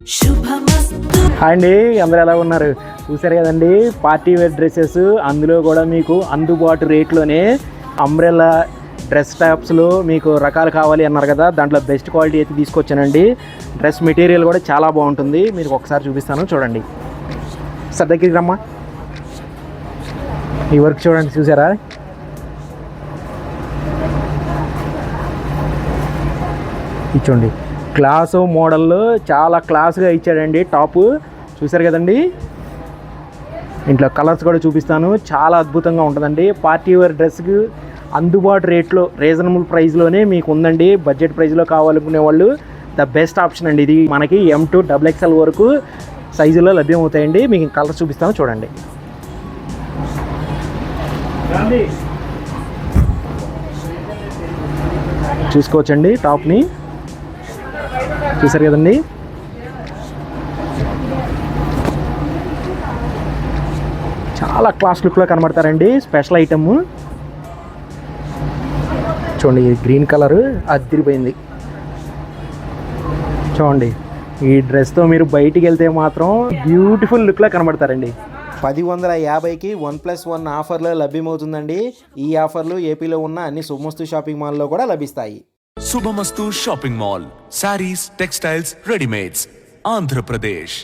Hi అండి, అందరూ ఎలా ఉన్నారు? చూసారు కదండి, పార్టీ వేర్ డ్రెస్సెస్, అందులో కూడా మీకు అందుబాటు రేట్లోనే అంబ్రెల్లా డ్రెస్ టాప్స్లో మీకు రకాలు కావాలి అన్నారు కదా, దాంట్లో బెస్ట్ క్వాలిటీ అయితే తీసుకొచ్చానండి. డ్రెస్ మెటీరియల్ కూడా చాలా బాగుంటుంది. మీకు ఒకసారి చూపిస్తాను, చూడండి. సార్ దగ్గరికి రమ్మా. ఈ వర్క్ చూడండి, చూసారా? ఇచ్చోండి, క్లాసు మోడల్లో చాలా క్లాస్గా ఇచ్చాడండి టాపు. చూసారు కదండి, ఇంట్లో కలర్స్ కూడా చూపిస్తాను. చాలా అద్భుతంగా ఉంటుందండి. పార్టీ వేర్ డ్రెస్కి అందుబాటు రేట్లో, రీజనబుల్ ప్రైస్లోనే మీకు ఉందండి. బడ్జెట్ ప్రైస్లో కావాలనుకునే వాళ్ళు ద బెస్ట్ ఆప్షన్ అండి ఇది. మనకి M2 XXL వరకు సైజులో లభ్యమవుతాయండి. మీకు కలర్స్ చూపిస్తాను, చూడండి. చూసుకోవచ్చండి, టాప్ని చూసారు కదండి. చాలా క్లాస్ లుక్లో కనబడతారండి. స్పెషల్ ఐటమ్ చూడండి, గ్రీన్ కలర్ అదిరిపోయింది. చూడండి, ఈ డ్రెస్తో మీరు బయటికి వెళ్తే మాత్రం బ్యూటిఫుల్ లుక్లో కనబడతారండి. 1050కి 1+1 ఆఫర్లో లభ్యమవుతుందండి. ఈ ఆఫర్లు ఏపీలో ఉన్న అన్ని శుభమస్తు షాపింగ్ మాల్లో కూడా లభిస్తాయి. శుభమస్తు shopping mall, saris, textiles, readymades, Andhra Pradesh.